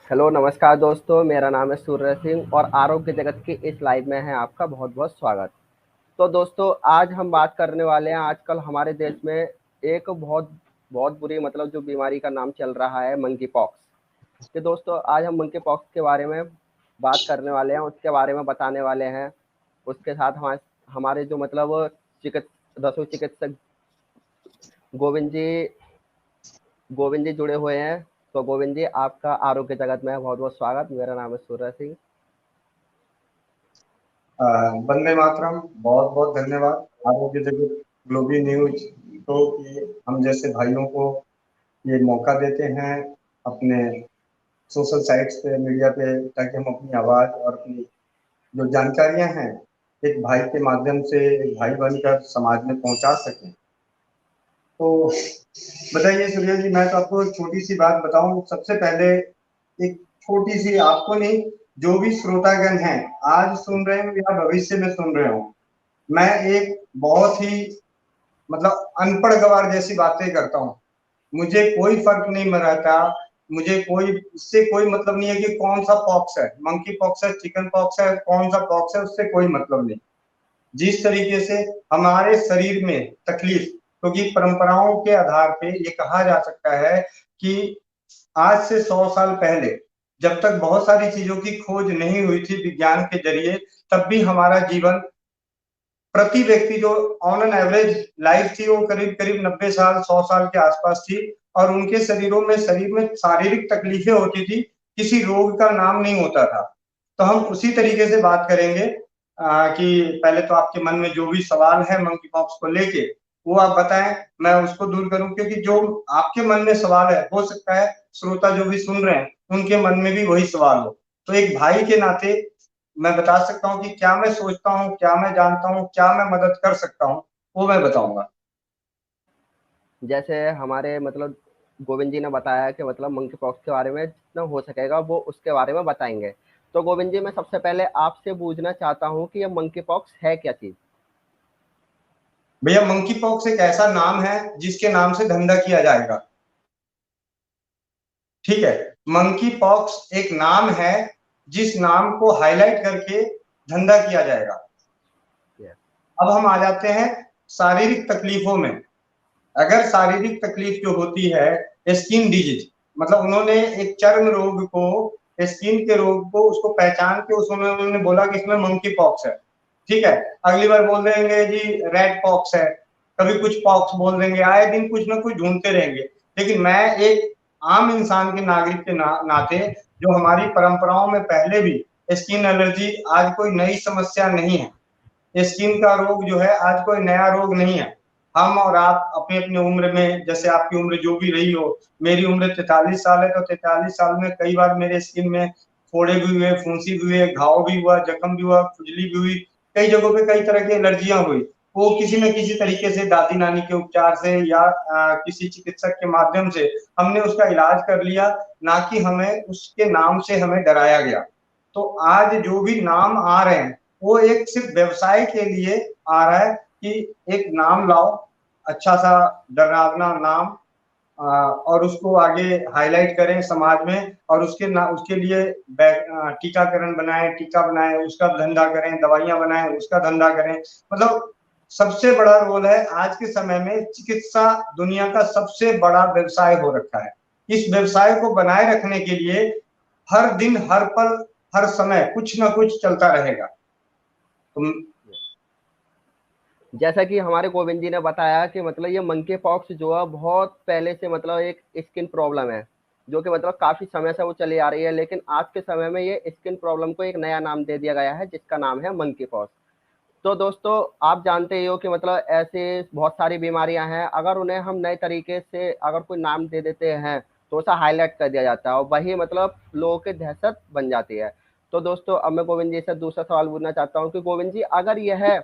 Hello नमस्कार दोस्तों, मेरा नाम है सूर्य सिंह और आरोग्य जगत की इस लाइव में है आपका बहुत बहुत स्वागत। तो दोस्तों आज हम बात करने वाले हैं, आजकल हमारे देश में एक बहुत बहुत बुरी जो बीमारी का नाम चल रहा है मंकी पॉक्स। तो दोस्तों आज हम मंकी पॉक्स के बारे में बात करने वाले हैं, उसके बारे में बताने वाले हैं। उसके साथ हमारे हमारे जो रसोई चिकित्सक गोविंद जी गोविंद जी जुड़े हुए हैं। तो गोविंद जी, आपका आरोग्य जगत में बहुत बहुत स्वागत। मेरा नाम है सूर्य सिंह। वंदे मातरम। बहुत बहुत धन्यवाद आरोग्य जगत ग्लोबी न्यूज को कि हम जैसे भाइयों को ये मौका देते हैं अपने सोशल साइट्स पे, मीडिया पे, ताकि हम अपनी आवाज और अपनी जो जानकारियां हैं एक भाई के माध्यम से, एक भाई बनकर समाज में पहुंचा सकें। तो बताइए सूर्य जी, मैं तो आपको एक छोटी सी बात बताऊं। सबसे पहले एक छोटी सी, आपको नहीं, जो भी श्रोतागण हैं आज सुन रहे हो या भविष्य में सुन रहे हो, मैं एक बहुत ही अनपढ़ गवार जैसी बातें करता हूँ। मुझे कोई फर्क नहीं रहता, मुझे कोई इससे कोई मतलब नहीं है कि कौन सा पॉक्स है, मंकी पॉक्स है, चिकन पॉक्स है, कौन सा पॉक्स है, उससे कोई मतलब नहीं। जिस तरीके से हमारे शरीर में तकलीफ, क्योंकि परंपराओं के आधार पे ये कहा जा सकता है कि आज से 100 साल पहले, जब तक बहुत सारी चीजों की खोज नहीं हुई थी विज्ञान के जरिए, तब भी हमारा जीवन, प्रति व्यक्ति जो ऑन एन एवरेज लाइफ थी, वो करीब करीब 90 साल 100 साल के आसपास थी। और उनके शरीर में शारीरिक तकलीफें होती थी, किसी रोग का नाम नहीं होता था। तो हम उसी तरीके से बात करेंगे कि पहले तो आपके मन में जो भी सवाल है मंकी पॉक्स को लेके, वो आप बताएं, मैं उसको दूर करूं। क्योंकि जो आपके मन में सवाल है, हो सकता है श्रोता जो भी सुन रहे हैं उनके मन में भी वही सवाल हो। तो एक भाई के नाते मैं बता सकता हूँ कि क्या मैं सोचता हूँ, क्या मैं जानता हूँ, क्या मैं मदद कर सकता हूँ, वो मैं बताऊंगा। जैसे हमारे गोविंद जी ने बताया कि मंकी पॉक्स के बारे में जितना हो सकेगा वो उसके बारे में बताएंगे। तो गोविंद जी, मैं सबसे पहले आपसे पूछना चाहता हूँ कि ये मंकी पॉक्स है क्या चीज। भैया, मंकी पॉक्स एक ऐसा नाम है जिसके नाम से धंधा किया जाएगा। ठीक है, मंकी पॉक्स एक नाम है जिस नाम को हाईलाइट करके धंधा किया जाएगा। अब हम आ जाते हैं शारीरिक तकलीफों में। अगर शारीरिक तकलीफ जो होती है स्किन डिजीज, मतलब उन्होंने एक चर्म रोग को, स्किन के रोग को, उसको पहचान के उसमें उन्होंने बोला कि इसमें मंकी पॉक्स है। ठीक है, अगली बार बोल देंगे जी रेड पॉक्स है, कभी कुछ पॉक्स बोल देंगे, आए दिन कुछ ना कुछ ढूंढते रहेंगे। लेकिन मैं एक आम इंसान के नागरिक के नाते, जो हमारी परंपराओं में पहले भी स्किन एलर्जी आज कोई नई समस्या नहीं है। स्किन का रोग जो है आज कोई नया रोग नहीं है। हम और आप अपनी अपनी उम्र में, जैसे आपकी उम्र जो भी रही हो, मेरी उम्र 43 साल है, तो 43 साल में कई बार मेरे स्किन में फोड़े भी हुए, फुंसी भी हुए, घाव भी हुआ, जख्म भी हुआ, खुजली भी हुई, कई जगहों पे कई तरह की एलर्जियां हुई। वो किसी न किसी तरीके से दादी नानी के उपचार से या किसी चिकित्सक के माध्यम से हमने उसका इलाज कर लिया, ना कि हमें उसके नाम से हमें डराया गया। तो आज जो भी नाम आ रहे हैं वो एक सिर्फ व्यवसाय के लिए आ रहा है कि एक नाम लाओ, अच्छा सा डरावना नाम, और उसको आगे हाईलाइट करें समाज में, और उसके लिए टीकाकरण बनाए, टीका बनाए, उसका धंधा करें, दवाइयां बनाए, उसका धंधा करें। मतलब सबसे बड़ा रोल है आज के समय में, चिकित्सा दुनिया का सबसे बड़ा व्यवसाय हो रखा है। इस व्यवसाय को बनाए रखने के लिए हर दिन, हर पल, हर समय कुछ ना कुछ चलता रहेगा। तुम जैसा कि हमारे गोविंद जी ने बताया कि ये मंकी पॉक्स जो है बहुत पहले से एक स्किन प्रॉब्लम है, जो कि काफी समय से वो चली आ रही है, लेकिन आज के समय में ये स्किन प्रॉब्लम को एक नया नाम दे दिया गया है जिसका नाम है मंकी पॉक्स। तो दोस्तों आप जानते ही हो कि ऐसे बहुत सारी बीमारियां हैं, अगर उन्हें हम नए तरीके से अगर कोई नाम दे देते हैं तो उसे हाईलाइट कर दिया जाता है और वही लोगों की दहशत बन जाती है। तो दोस्तों अब मैं गोविंद जी से दूसरा सवाल पूछना चाहता हूँ कि गोविंद जी, अगर यह है,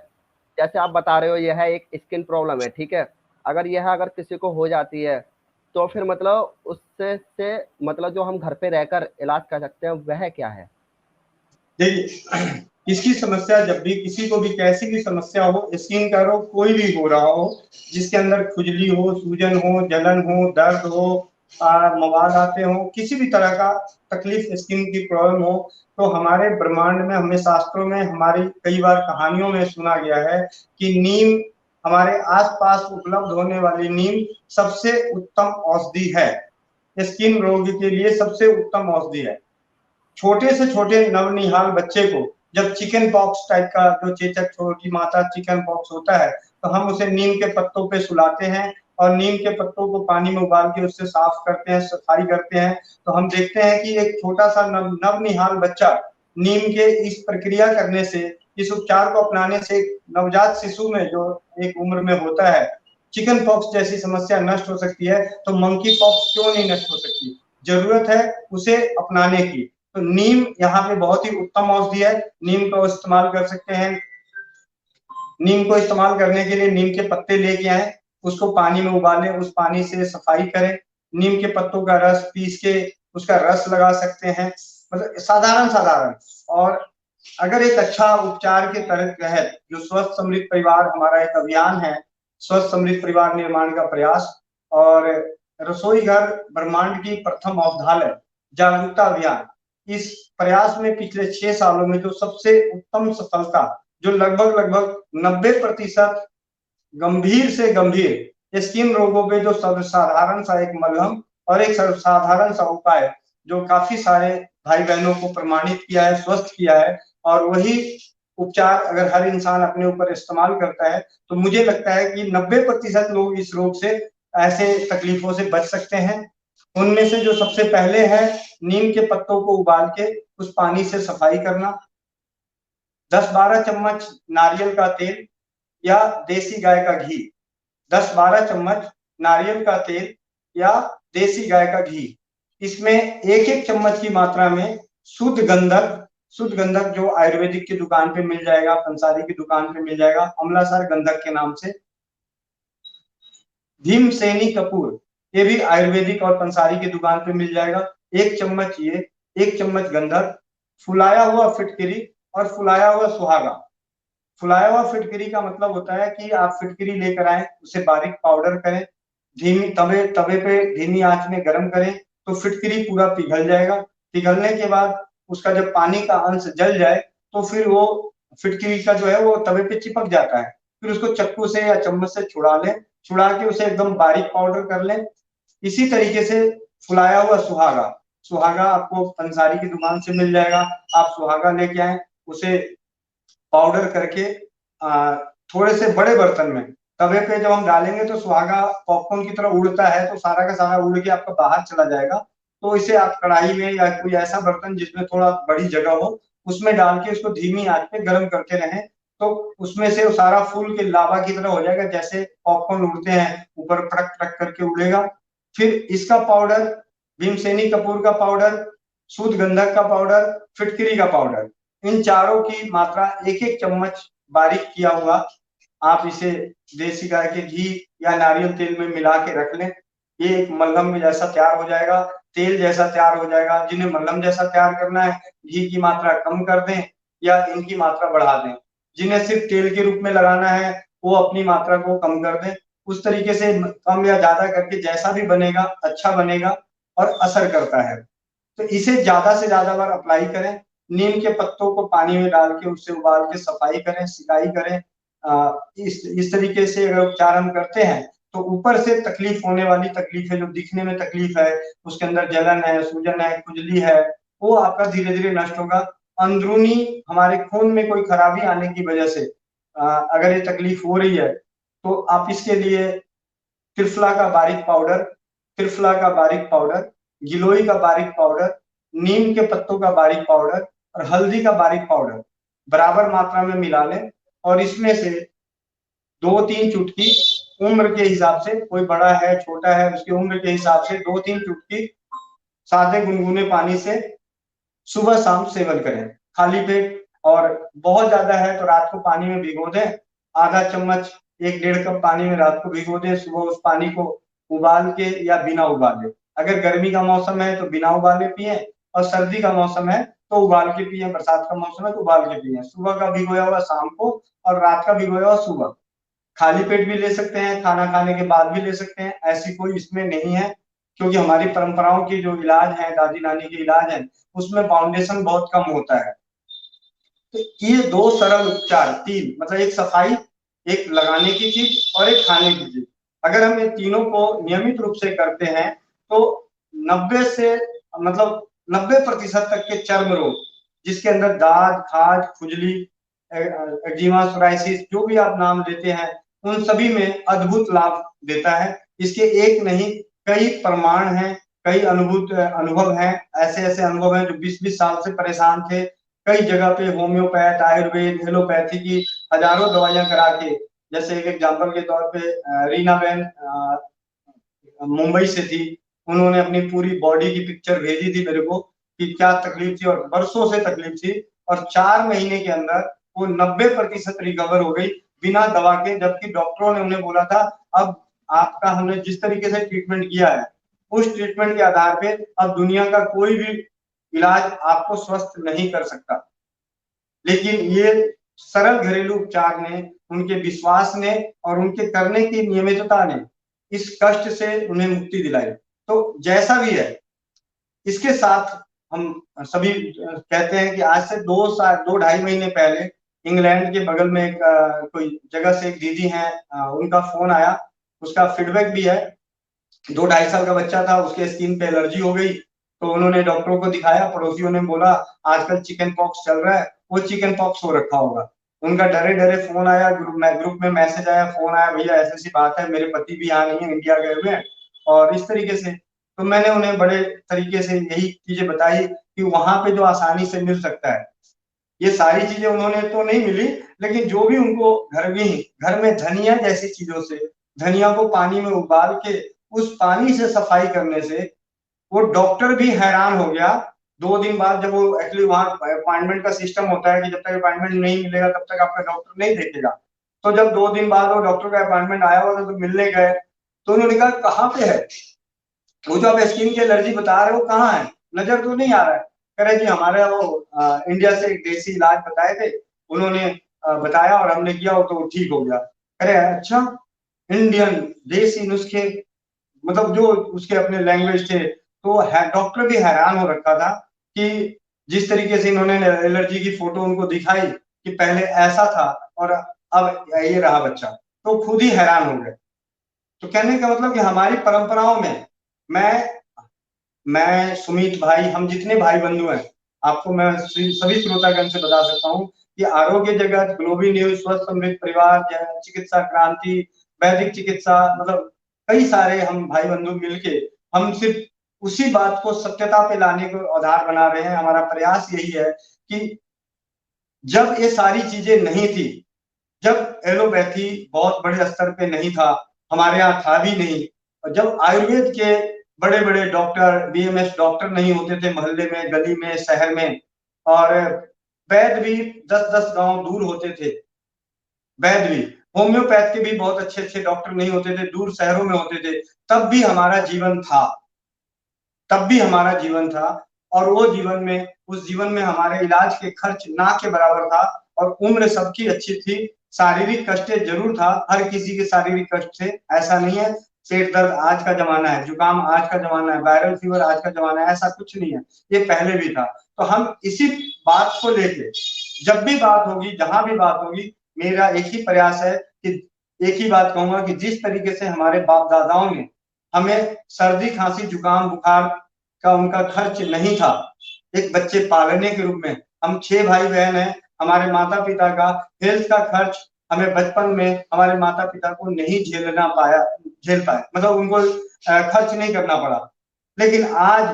जैसे आप बता रहे हो यह है एक स्किन प्रॉब्लम है, ठीक है, अगर किसी को हो जाती है तो फिर उससे से जो हम घर पे रहकर इलाज कर सकते हैं वह क्या है। देखिए, इसकी समस्या जब भी किसी को भी कैसी भी समस्या हो, स्किन का रोग कोई भी हो रहा हो, जिसके अंदर खुजली हो, सूजन हो, जलन हो, दर्द हो, मवाद आते हो, किसी भी तरह का तकलीफ, स्किन की प्रॉब्लम हो, तो हमारे ब्रह्मांड में, हमें शास्त्रों में, हमारी कई बार कहानियों में सुना गया है कि नीम, हमारे आसपास उपलब्ध होने वाली नीम सबसे उत्तम औषधि है, स्किन रोग के लिए सबसे उत्तम औषधि है। छोटे से छोटे नवनिहाल बच्चे को जब चिकन पॉक्स टाइप का, जो चेचक, छोटी माता चिकन पॉक्स होता है, तो हम उसे नीम के पत्तों पे सुलाते हैं और नीम के पत्तों को पानी में उबाल के उससे साफ करते हैं, सफाई करते हैं, तो हम देखते हैं कि एक छोटा सा नवनिहाल बच्चा नीम के इस प्रक्रिया करने से, इस उपचार को अपनाने से, नवजात शिशु में जो एक उम्र में होता है, चिकन पॉक्स जैसी समस्या नष्ट हो सकती है। तो मंकी पॉक्स क्यों नहीं नष्ट हो सकती? जरूरत है उसे अपनाने की। तो नीम यहाँ पे बहुत ही उत्तम औषधि है, नीम का इस्तेमाल कर सकते हैं। नीम को इस्तेमाल करने के लिए नीम के पत्ते लेके आए, उसको पानी में उबालें, उस पानी से सफाई करें, नीम के पत्तों का रस पीस के उसका रस लगा सकते हैं, मतलब साधारण साधारण। और अगर एक अच्छा उपचार के तहत जो स्वस्थ समृद्ध परिवार हमारा एक अभियान है, स्वस्थ समृद्ध परिवार निर्माण का प्रयास, और रसोई घर ब्रह्मांड की प्रथम औषधालय जागरूकता अभियान, इस प्रयास में पिछले 6 सालों में जो सबसे उत्तम सफलता, जो लगभग लगभग 90% गंभीर से गंभीर स्किन रोगों पे जो साधारण सा एक मलहम और एक साधारण सा उपाय, जो काफी सारे भाई बहनों को प्रमाणित किया है, स्वस्थ किया है, और वही उपचार अगर हर इंसान अपने ऊपर इस्तेमाल करता है, तो मुझे लगता है कि 90% लोग इस रोग से, ऐसे तकलीफों से बच सकते हैं। उनमें से जो सबसे पहले है, नीम के पत्तों को उबाल के उस पानी से सफाई करना, 10-12 चम्मच नारियल का तेल या देसी गाय का घी, 10-12 चम्मच नारियल का तेल या देसी गाय का घी, इसमें एक एक चम्मच की मात्रा में शुद्ध गंधक, शुद्ध गंधक जो आयुर्वेदिक की दुकान पे मिल जाएगा, पंसारी की दुकान पे मिल जाएगा, अमलासार गंधक के नाम से, भीमसेनी कपूर, ये भी आयुर्वेदिक और पंसारी की दुकान पे मिल जाएगा, 1 चम्मच ये, 1 चम्मच गंधक, फुलाया हुआ फिटकरी और फुलाया हुआ सुहागा। फुलाया हुआ फिटकरी का मतलब होता है कि आप फिटकरी लेकर आए, उसे बारीक पाउडर करें, धीमी तवे तवे पे धीमी आंच में गर्म करें, तो फिटकरी पूरा पिघल जाएगा। पिघलने के बाद उसका जब पानी का अंश जल जाए, तो फिर वो फिटकरी का जो है वो तवे पे चिपक जाता है, फिर उसको चक्कू से या चम्मच से छुड़ा लें, छुड़ा के उसे एकदम बारीक पाउडर कर लें। इसी तरीके से फुलाया हुआ सुहागा, सुहागा आपको पंसारी की दुकान से मिल जाएगा, आप सुहागा लेके आए, उसे पाउडर करके थोड़े से बड़े बर्तन में तवे पे जब हम डालेंगे, तो सुहागा पॉपकॉर्न की तरह उड़ता है, तो सारा का सारा उड़ के आपका बाहर चला जाएगा। तो इसे आप कढ़ाई में या कोई ऐसा बर्तन जिसमें थोड़ा बड़ी जगह हो, उसमें डाल के उसको धीमी आंच पे गर्म करते रहें, तो उसमें से वो सारा फूल के लावा की तरह हो जाएगा, जैसे पॉपकॉर्न उड़ते हैं ऊपर पटक पटक करके उड़ेगा। फिर इसका पाउडर, भीमसेनी कपूर का पाउडर, शुद्ध गंधक का पाउडर, फिटकरी का पाउडर, इन चारों की मात्रा एक एक चम्मच बारीक किया हुआ, आप इसे देसी गाय के घी या नारियल तेल में मिला के रख लें। ये एक मलहम जैसा तैयार हो जाएगा, तेल जैसा तैयार हो जाएगा। जिन्हें मलहम जैसा तैयार करना है, घी की मात्रा कम कर दें या इनकी मात्रा बढ़ा दें। जिन्हें सिर्फ तेल के रूप में लगाना है, वो अपनी मात्रा को कम कर दें। उस तरीके से कम या ज्यादा करके जैसा भी बनेगा, अच्छा बनेगा और असर करता है। तो इसे ज्यादा से ज्यादा बार अप्लाई करें। नीम के पत्तों को पानी में डाल के उससे उबाल के सफाई करें, सिकाई करें। इस तरीके से अगर उपचार हम करते हैं, तो ऊपर से तकलीफ होने वाली तकलीफ है, जो दिखने में तकलीफ है, उसके अंदर जलन है, सूजन है, खुजली है, वो आपका धीरे धीरे नष्ट होगा। अंदरूनी हमारे खून में कोई खराबी आने की वजह से अगर ये तकलीफ हो रही है, तो आप इसके लिए त्रिफला का बारीक पाउडर, त्रिफला का बारीक पाउडर, गिलोई का बारीक पाउडर, नीम के पत्तों का बारीक पाउडर और हल्दी का बारीक पाउडर बराबर मात्रा में मिला लें, और इसमें से 2-3 चुटकी, उम्र के हिसाब से, कोई बड़ा है छोटा है उसकी उम्र के हिसाब से 2-3 चुटकी सादे गुनगुने पानी से सुबह शाम सेवन करें, खाली पेट। और बहुत ज्यादा है तो रात को पानी में भिगो दें, आधा चम्मच, 1-1.5 कप पानी में रात को भिगो दें, सुबह उस पानी को उबाल के या बिना उबाले, अगर गर्मी का मौसम है तो बिना उबाले पिए, और सर्दी का मौसम है तो उबाल के पिए, बरसात का मौसम है तो उबाल के पिए। सुबह का भिगोया हुआ शाम को और रात का भिगोया हुआ सुबह। खाली पेट भी ले सकते हैं, खाना खाने के बाद भी ले सकते हैं, ऐसी कोई इसमें नहीं है। क्योंकि हमारी परंपराओं की जो इलाज है, दादी नानी के इलाज है, उसमें फाउंडेशन बहुत कम होता है। तो ये दो सरल उपचार, तीन मतलब एक सफाई, एक लगाने की चीज और एक खाने की चीज, अगर हम ये तीनों को नियमित रूप से करते हैं तो 90 से मतलब 90% तक के चर्म रोग, जिसके अंदर दाद, खाज, खुजली, एक्जिमा, सोराइसिस, जो भी आप नाम लेते हैं, उन सभी में अद्भुत लाभ देता है। इसके एक नहीं कई प्रमाण हैं, कई अनुभव हैं, ऐसे ऐसे अनुभव हैं जो 20-20 साल से परेशान थे, कई जगह पे होम्योपैथ, आयुर्वेद, एलोपैथी की हजारों दवाइयां करा के, जैसे एक एग्जाम्पल के तौर पे रीना बेन मुंबई से थी, उन्होंने अपनी पूरी बॉडी की पिक्चर भेजी थी मेरे को कि क्या तकलीफ थी, और बरसों से तकलीफ थी, और 4 महीने के अंदर वो 90% रिकवर हो गई बिना दवा के, जबकि डॉक्टरों ने उन्हें बोला था अब आपका हमने जिस तरीके से ट्रीटमेंट किया है, उस ट्रीटमेंट के आधार पे अब दुनिया का कोई भी इलाज आपको स्वस्थ नहीं कर सकता। लेकिन ये सरल घरेलू उपचार ने, उनके विश्वास ने और उनके करने की नियमितता ने इस कष्ट से उन्हें मुक्ति दिलाई। तो जैसा भी है, इसके साथ हम सभी कहते हैं कि आज से 2 ढाई महीने पहले इंग्लैंड के बगल में एक कोई जगह से एक दीदी हैं, उनका फोन आया, उसका फीडबैक भी है। 2 ढाई साल का बच्चा था, उसके स्किन पे एलर्जी हो गई, तो उन्होंने डॉक्टरों को दिखाया, पड़ोसियों ने बोला आजकल चिकन पॉक्स चल रहा है, वो चिकन पॉक्स हो रखा होगा। उनका डरे डरे फोन आया, ग्रुप में मैसेज आया, फोन आया, भैया ऐसी ऐसी बात है, मेरे पति भी यहाँ नहीं है, इंडिया गए हुए हैं, और इस तरीके से। तो मैंने उन्हें बड़े तरीके से यही चीजें बताई कि वहां पे जो आसानी से मिल सकता है, ये सारी चीजें उन्होंने तो नहीं मिली, लेकिन जो भी उनको घर में धनिया जैसी चीजों से, धनिया को पानी में उबाल के उस पानी से सफाई करने से, वो डॉक्टर भी हैरान हो गया। 2 दिन बाद जब वो एक्चुअली वहां अपॉइंटमेंट का सिस्टम होता है कि जब तक अपॉइंटमेंट नहीं मिलेगा तब तक आपका डॉक्टर नहीं देखेगा, तो जब 2 दिन बाद वो डॉक्टर का अपॉइंटमेंट आया हुआ तो मिलने गए, तो उन्होंने कहा कहाँ पे है वो जो आप स्किन की एलर्जी बता रहे हो, कहाँ है, नजर तो नहीं आ रहा है। कह रहे जी हमारे वो इंडिया से एक देसी इलाज बताए थे, उन्होंने बताया और हमने किया, तो ठीक हो गया। कह रहे अच्छा, इंडियन देसी नुस्खे, मतलब जो उसके अपने लैंग्वेज थे, तो डॉक्टर भी हैरान हो रखा था कि जिस तरीके से इन्होंने एलर्जी की फोटो उनको दिखाई कि पहले ऐसा था और अब ये रहा बच्चा, तो खुद ही हैरान हो गए। तो कहने का मतलब कि हमारी परंपराओं में, मैं सुमित भाई, हम जितने भाई बंधु हैं, आपको मैं सभी श्रोतागण से बता सकता हूँ कि आरोग्य जगत, ग्लोबी न्यूज, स्वस्थ समृद्ध परिवार, चिकित्सा क्रांति, वैदिक चिकित्सा, मतलब कई सारे हम भाई बंधु मिलके हम सिर्फ उसी बात को सत्यता पे लाने को आधार बना रहे हैं। हमारा प्रयास यही है कि जब ये सारी चीजें नहीं थी, जब एलोपैथी बहुत बड़े स्तर पे नहीं था, हमारे यहाँ था भी नहीं, और जब आयुर्वेद के बड़े बड़े डॉक्टर, बीएमएस डॉक्टर नहीं होते थे मोहल्ले में, गली में, शहर में, और वैद्य भी 10-10 गांव दूर होते थे, वैद्य भी, होम्योपैथ के भी बहुत अच्छे अच्छे डॉक्टर नहीं होते थे, दूर शहरों में होते थे, तब भी हमारा जीवन था, तब भी हमारा जीवन था। और वो जीवन में, उस जीवन में हमारे इलाज के खर्च ना के बराबर था, और उम्र सबकी अच्छी थी। शारीरिक कष्ट जरूर था, हर किसी के शारीरिक कष्ट थे, ऐसा नहीं है। पेट दर्द आज का जमाना है, जुकाम आज का जमाना है, वायरल फीवर आज का जमाना है, ऐसा कुछ नहीं है, ये पहले भी था। तो हम इसी बात को लेके जब भी बात होगी, जहां भी बात होगी, मेरा एक ही प्रयास है कि एक ही बात कहूंगा कि जिस तरीके से हमारे बाप दादाओं ने हमें सर्दी, खांसी, जुकाम, बुखार का उनका खर्च नहीं था, एक बच्चे पालने के रूप में, हम 6 भाई बहन हैं, हमारे माता पिता का हेल्थ का खर्च हमें बचपन में हमारे माता पिता को नहीं झेल पाए, मतलब उनको खर्च नहीं करना पड़ा। लेकिन आज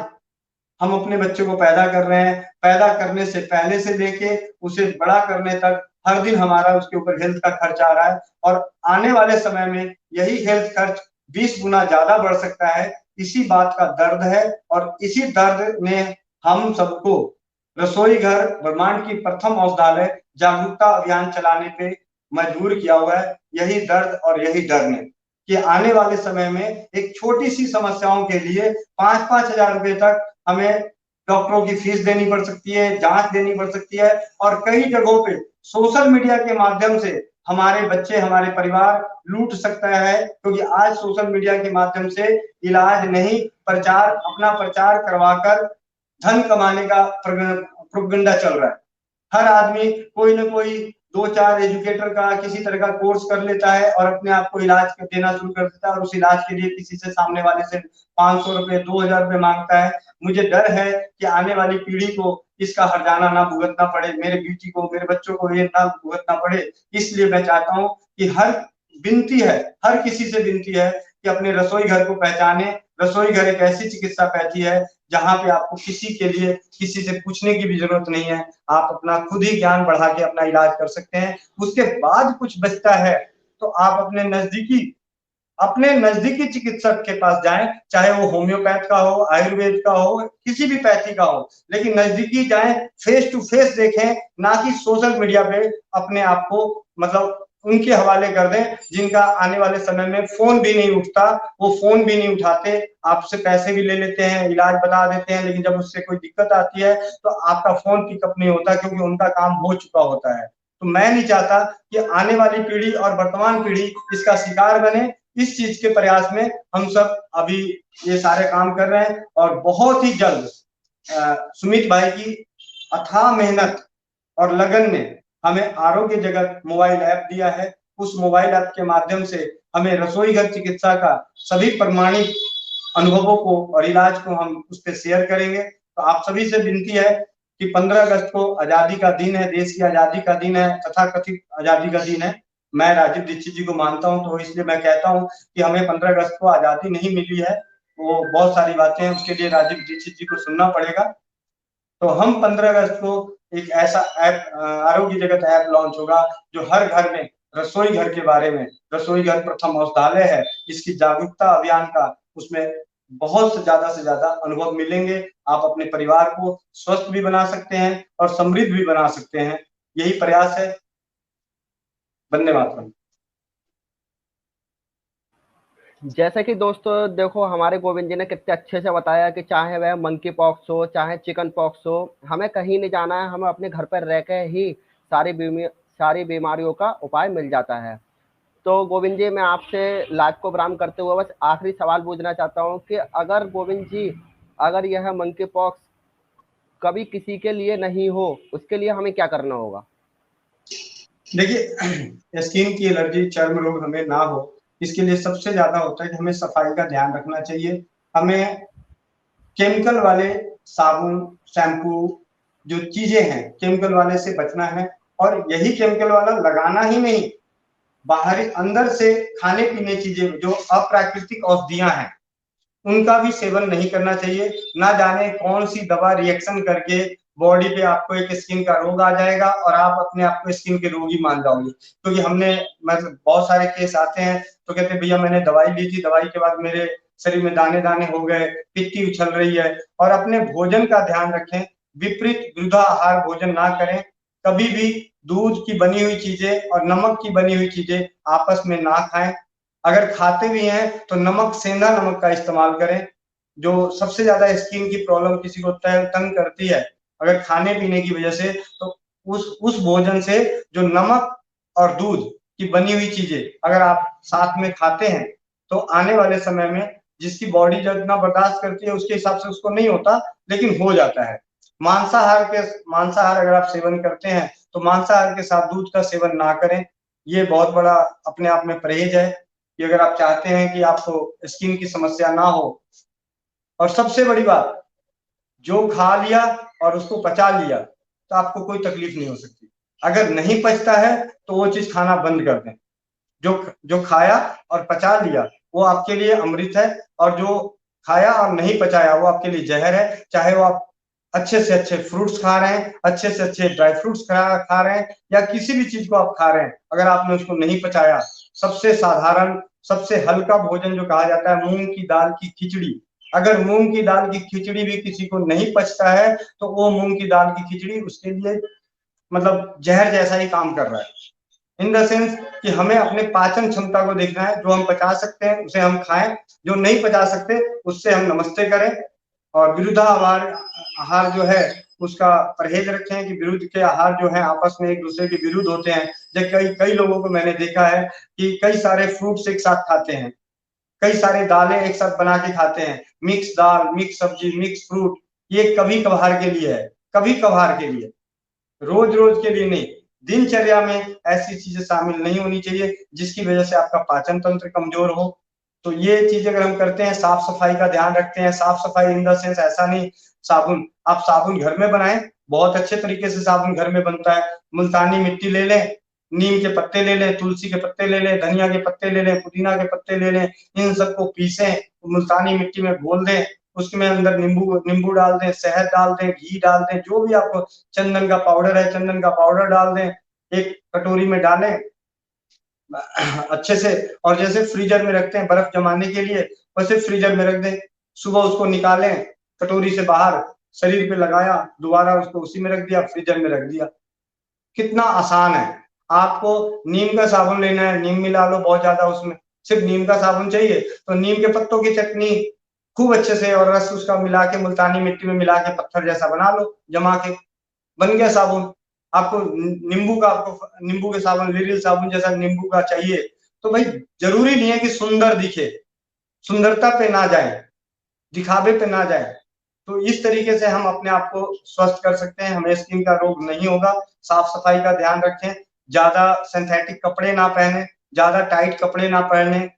हम अपने बच्चे को पैदा कर रहे हैं, पैदा करने से पहले से लेके उसे बड़ा करने तक हर दिन हमारा उसके ऊपर हेल्थ का खर्च आ रहा है, और आने वाले समय में यही हेल्थ खर्च 20 गुना ज्यादा बढ़ सकता है। इसी बात का दर्द है, और इसी दर्द ने हम सबको रसोई घर ब्रह्मांड की प्रथम औषधालय जागरूकता अभियान चलाने पे मजबूर किया हुआ है। यही दर्द और यही डर ने कि आने वाले समय में एक छोटी सी समस्याओं के लिए 5-5 हजार रुपए तक हमें डॉक्टरों की फीस देनी पड़ सकती है, जांच देनी पड़ सकती है, और कई जगहों पे सोशल मीडिया के माध्यम से हमारे बच्चे, हमारे परिवार लूट सकता है, क्योंकि आज सोशल मीडिया के माध्यम से इलाज नहीं, प्रचार, अपना प्रचार करवाकर धन कमाने का प्रोपेगेंडा चल रहा है। हर आदमी कोई ना कोई 2-4 एजुकेटर का किसी तरह का कोर्स कर लेता है और अपने आप को इलाज देना शुरू कर देता है, और उस इलाज के लिए किसी से, सामने वाले से 500 रुपए, 2000 रुपए मांगता है। मुझे डर है कि आने वाली पीढ़ी को इसका हर्जाना ना भुगतना पड़े, मेरे बेटी को, मेरे बच्चों को ये ना भुगतना पड़े। इसलिए मैं चाहता हूँ कि विनती है, हर किसी से विनती है कि अपने रसोई घर को पहचाने। रसोई घर एक ऐसी चिकित्सा पैथी है जहां पे आपको किसी के लिए, किसी से पूछने की भी जरूरत नहीं है। आप अपना खुद ही ज्ञान बढ़ा के अपना इलाज कर सकते हैं। उसके बाद कुछ बचता है तो आप अपने नजदीकी चिकित्सक के पास जाएं, चाहे वो होम्योपैथ का हो, आयुर्वेद का हो, किसी भी पैथी का हो, लेकिन नजदीकी जाएं, फेस टू फेस देखें, ना कि सोशल मीडिया पे अपने आप को मतलब उनके हवाले कर दें, जिनका आने वाले समय में फोन भी नहीं उठता। वो फोन भी नहीं उठाते, आपसे पैसे भी ले लेते हैं, इलाज बता देते हैं, लेकिन जब उससे कोई दिक्कत आती है तो आपका फोन पिकअप नहीं होता, क्योंकि उनका काम हो चुका होता है। तो मैं नहीं चाहता कि आने वाली पीढ़ी और वर्तमान पीढ़ी इसका शिकार बने। इस चीज के प्रयास में हम सब अभी ये सारे काम कर रहे हैं, और बहुत ही जल्द सुमित भाई की अथाह मेहनत और लगन ने हमें आरोग्य जगत मोबाइल ऐप दिया है। उस मोबाइल ऐप के माध्यम से हमें रसोई घर चिकित्सा का सभी प्रमाणित अनुभवों को और इलाज को हम उस पर शेयर करेंगे। तो आप सभी से विनती है कि 15 अगस्त को आजादी का दिन है, देश की आजादी का दिन है, तथाकथित आजादी का दिन है। मैं राजीव दीक्षित जी को मानता हूं, तो इसलिए मैं कहता हूं कि हमें 15 अगस्त को आजादी नहीं मिली है, वो बहुत सारी बातें हैं, उसके लिए राजीव दीक्षित जी को सुनना पड़ेगा। तो हम 15 अगस्त को एक ऐसा ऐप, आरोग्य जगत ऐप लॉन्च होगा, जो हर घर में रसोई घर के बारे में, रसोई घर प्रथम औषधालय है, इसकी जागरूकता अभियान का उसमें बहुत से ज्यादा अनुभव मिलेंगे। आप अपने परिवार को स्वस्थ भी बना सकते हैं और समृद्ध भी बना सकते हैं। यही प्रयास है। वंदे मातरम। जैसे कि दोस्तों देखो, हमारे गोविंद जी ने कितने अच्छे से बताया कि चाहे वह मंकी पॉक्स हो, चाहे चिकन पॉक्स हो, हमें कहीं नहीं जाना है, हमें अपने घर पर रह के ही सारी बीमारियों का उपाय मिल जाता है। तो गोविंद जी, मैं आपसे लाइव को प्रारंभ करते हुए बस आखिरी सवाल पूछना चाहता हूँ कि अगर गोविंद जी, अगर यह मंकी पॉक्स कभी किसी के लिए नहीं हो, उसके लिए हमें क्या करना होगा? देखिए, स्किन की एलर्जी, चर्म रोग हमें ना हो, इसके लिए सबसे ज्यादा होता है कि हमें सफाई का ध्यान रखना चाहिए। हमें केमिकल वाले साबुन, शैम्पू, जो चीजें हैं केमिकल वाले से बचना है। और यही केमिकल वाला लगाना ही नहीं, बाहरी अंदर से खाने पीने चीजें जो अप्राकृतिक औषधियां हैं उनका भी सेवन नहीं करना चाहिए। ना जाने कौन सी दवा रिएक्शन करके बॉडी पे आपको एक स्किन का रोग आ जाएगा और आप अपने आप को स्किन के रोगी मान जाओगे। क्योंकि हमने मतलब बहुत सारे केस आते हैं तो कहते भैया मैंने दवाई ली थी, दवाई के बाद मेरे शरीर में दाने दाने हो गए, पित्ती उछल रही है। और अपने भोजन का ध्यान रखें, विपरीत विरुद्धाहार भोजन ना करें। कभी भी दूध की बनी हुई चीजें और नमक की बनी हुई चीजें आपस में ना खाएं। अगर खाते भी हैं तो नमक, सेंधा नमक का इस्तेमाल करें। जो सबसे ज्यादा स्किन की प्रॉब्लम किसी को तंग करती है अगर खाने पीने की वजह से, तो उस भोजन से जो नमक और दूध की बनी हुई चीजें अगर आप साथ में खाते हैं तो आने वाले समय में जिसकी बॉडी जितना बर्दाश्त करती है उसके हिसाब से उसको नहीं होता, लेकिन हो जाता है। मांसाहार अगर आप सेवन करते हैं तो मांसाहार के साथ दूध का सेवन ना करें। ये बहुत बड़ा अपने आप में परहेज है कि अगर आप चाहते हैं कि आपको स्किन की समस्या ना हो। और सबसे बड़ी बात, जो खा लिया और उसको पचा लिया तो आपको कोई तकलीफ नहीं हो सकती। अगर नहीं पचता है तो वो चीज खाना बंद कर दें। जो जो खाया और पचा लिया वो आपके लिए अमृत है, और जो खाया और नहीं पचाया वो आपके लिए जहर है। चाहे वो आप अच्छे से अच्छे फ्रूट्स खा रहे हैं, अच्छे से अच्छे ड्राई फ्रूट्स खा रहे हैं, या किसी भी चीज को आप खा रहे हैं, अगर आपने उसको नहीं पचाया, सबसे साधारण सबसे हल्का भोजन जो कहा जाता है मूंग की दाल की खिचड़ी, अगर मूंग की दाल की खिचड़ी भी किसी को नहीं पचता है तो वो मूंग की दाल की खिचड़ी उसके लिए मतलब जहर जैसा ही काम कर रहा है। इन द सेंस कि हमें अपने पाचन क्षमता को देखना है। जो हम पचा सकते हैं उसे हम खाएं, जो नहीं पचा सकते उससे हम नमस्ते करें। और विरुद्धाहार जो है उसका परहेज रखें कि विरुद्ध के आहार जो है आपस में एक दूसरे के विरुद्ध होते हैं। जब कई कई लोगों को मैंने देखा है कि कई सारे फ्रूट्स एक साथ खाते हैं, कई सारे दालें एक साथ बना के खाते हैं, मिक्स दाल, मिक्स सब्जी, मिक्स फ्रूट। ये कभी कभार के लिए है, कभी कभार के लिए, रोज रोज के लिए नहीं। दिनचर्या में ऐसी चीजें शामिल नहीं होनी चाहिए जिसकी वजह से आपका पाचन तंत्र कमजोर हो। तो ये चीज अगर हम करते हैं, साफ सफाई का ध्यान रखते हैं, साफ सफाई इन द सेंस ऐसा नहीं, साबुन, आप साबुन घर में बनाएं, बहुत अच्छे तरीके से साबुन घर में बनता है। मुल्तानी मिट्टी ले लें, नीम के पत्ते ले लें, तुलसी के पत्ते ले लें, धनिया के पत्ते ले लें, पुदीना के पत्ते ले लें, इन सबको पीसें, मुल्तानी मिट्टी में घोल दें, उसमें अंदर नींबू नींबू डाल दें, शहद डाल दें, घी डाल दें, जो भी आपको, चंदन का पाउडर है, चंदन का पाउडर डाल दें, एक कटोरी में डालें अच्छे से। और जैसे फ्रीजर में रखते हैं बर्फ जमाने के लिए, वैसे फ्रीजर में रख दें, सुबह उसको निकालें कटोरी से बाहर, शरीर पे लगाया, दोबारा उसको उसी में रख दिया, फ्रीजर में रख दिया। कितना आसान है। आपको नीम का साबुन लेना है, नीम मिला लो बहुत ज्यादा उसमें, सिर्फ नीम का साबुन चाहिए तो नीम के पत्तों की चटनी खूब अच्छे से और रस उसका मिला के मुल्तानी मिट्टी में मिला के पत्थर जैसा बना लो, जमा के, बन गया साबुन। आपको नींबू का, आपको नींबू के साबुन, लिरिल साबुन जैसा नींबू का चाहिए तो भाई जरूरी नहीं है कि सुंदर दिखे, सुंदरता पे ना जाए, दिखावे पे ना जाए। तो इस तरीके से हम अपने आप को स्वस्थ कर सकते हैं, हमें स्किन का रोग नहीं होगा। साफ सफाई का ध्यान रखें, ज्यादा सिंथेटिक कपड़े ना पहने, ज्यादा टाइट कपड़े ना पहने,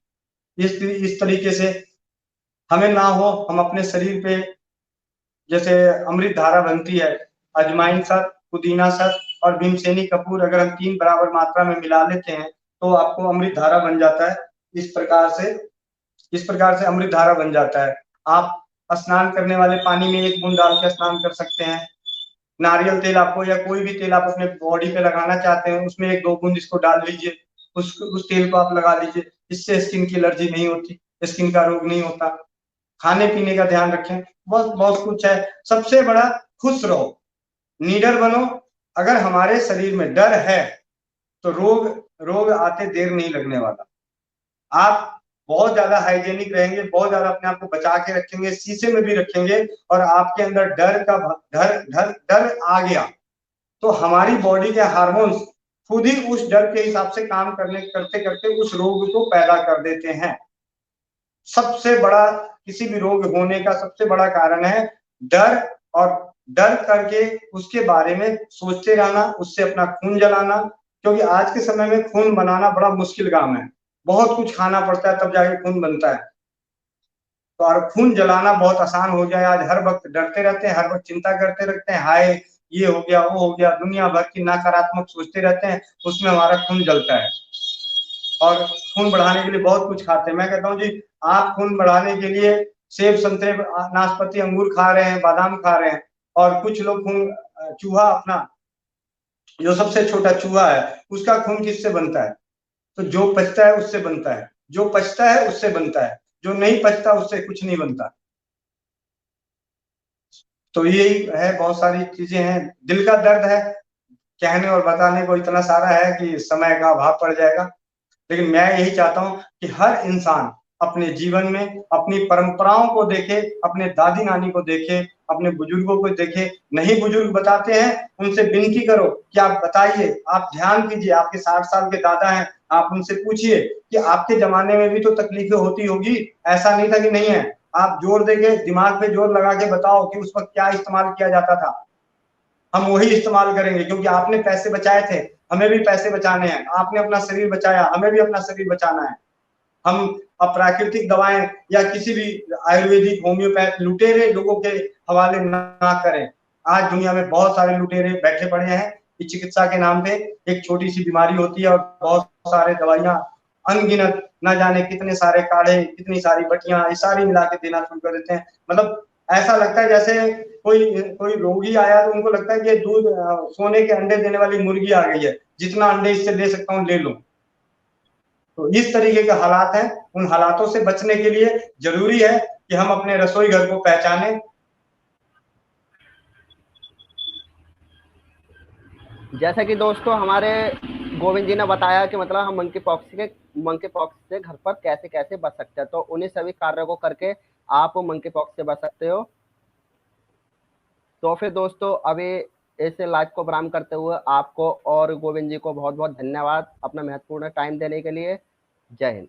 इस तरीके से हमें ना हो। हम अपने शरीर पे, जैसे अमृत धारा बनती है, अजवाइन सत, पुदीना सत और भीमसेनी कपूर अगर हम 3 बराबर मात्रा में मिला लेते हैं तो आपको अमृत धारा बन जाता है। इस प्रकार से अमृत धारा बन जाता है। आप स्नान करने वाले पानी में 1 बूंद डाल के स्नान कर सकते हैं। नारियल तेल आपको, या कोई भी तेल आप अपने बॉडी पे लगाना चाहते हैं, उसमें 1-2 बूंद इसको डाल लीजिए, उस तेल को आप लगा लीजिए। इससे स्किन की एलर्जी नहीं होती, स्किन का रोग नहीं होता। खाने पीने का ध्यान रखें, बहुत बहुत कुछ है। सबसे बड़ा, खुश रहो, नीडर बनो। अगर हमारे शरीर में डर है तो रोग रोग आते देर नहीं लगने वाला। आप बहुत ज्यादा हाइजेनिक रहेंगे, बहुत ज्यादा अपने आप को बचा के रखेंगे, शीशे में भी रखेंगे, और आपके अंदर डर का डर डर डर आ गया तो हमारी बॉडी के हार्मोन्स खुद ही उस डर के हिसाब से काम करते करते उस रोग को पैदा कर देते हैं। सबसे बड़ा, किसी भी रोग होने का सबसे बड़ा कारण है डर, और डर करके उसके बारे में सोचते रहना, उससे अपना खून जलाना। क्योंकि आज के समय में खून बनाना बड़ा मुश्किल काम है, बहुत कुछ खाना पड़ता है तब जाके खून बनता है। तो और खून जलाना बहुत आसान हो गया है आज। हर वक्त डरते रहते हैं, हर वक्त चिंता करते रहते हैं, हाय ये हो गया, वो हो गया, दुनिया भर की नकारात्मक सोचते रहते हैं, उसमें हमारा खून जलता है। और खून बढ़ाने के लिए बहुत कुछ खाते हैं। मैं कहता हूँ जी, आप खून बढ़ाने के लिए सेब, संतरे, नाशपाती, अंगूर खा रहे हैं, बादाम खा रहे हैं, और कुछ लोग खून, चूहा अपना, जो सबसे छोटा चूहा है, उसका खून किससे बनता है? तो जो पचता है उससे बनता है, जो पचता है उससे बनता है, जो नहीं पचता उससे कुछ नहीं बनता। तो यही है, बहुत सारी चीजें हैं। दिल का दर्द है, कहने और बताने को इतना सारा है कि समय का अभाव पड़ जाएगा। लेकिन मैं यही चाहता हूं कि हर इंसान अपने जीवन में अपनी परंपराओं को देखे, अपने दादी नानी को देखे, अपने बुजुर्गों को देखे। नहीं बुजुर्ग बताते हैं, उनसे विनती करो कि आप बताइए, आप ध्यान कीजिए, आपके 60 साल के दादा हैं, आप उनसे पूछिए कि आपके जमाने में भी तो तकलीफें होती होगी, ऐसा नहीं था कि नहीं है। आप जोर देके, दिमाग पे जोर लगा के बताओ कि उस वक्त क्या इस्तेमाल किया जाता था, हम वही इस्तेमाल करेंगे। क्योंकि आपने पैसे बचाए थे, हमें भी पैसे बचाने हैं। आपने अपना शरीर बचाया, हमें भी अपना शरीर बचाना है। हम अप्राकृतिक दवाएं या किसी भी आयुर्वेदिक, होम्योपैथ लुटेरे लोगों के हवाले ना करें। आज दुनिया में बहुत सारे लुटेरे बैठे पड़े हैं कि चिकित्सा के नाम पे एक छोटी सी बीमारी होती है और बहुत सारे दवाइयां, अनगिनत, न जाने कितने सारे काढ़े, कितनी सारी बटियां, ये सारी मिला के देना शुरू कर देते हैं। मतलब ऐसा लगता है जैसे कोई कोई रोगी आया तो उनको लगता है कि दूध, सोने के अंडे देने वाली मुर्गी आ गई है, जितना अंडे इससे ले सकता हूँ ले लो। तो इस तरीके के हालात हैं। उन हालातों से बचने के लिए जरूरी है कि हम अपने रसोई घर को पहचानें। जैसा कि दोस्तों हमारे गोविंद जी ने बताया कि मतलब हम मंकी पॉक्स से घर पर कैसे कैसे बच सकते हैं, तो उन्हीं सभी कार्यों को करके आप मंकी पॉक्स से बच सकते हो। तो फिर दोस्तों अभी इस लाइव को प्रारंभ करते हुए आपको और गोविंद जी को बहुत बहुत धन्यवाद अपना महत्वपूर्ण टाइम देने के लिए। जय हिंद।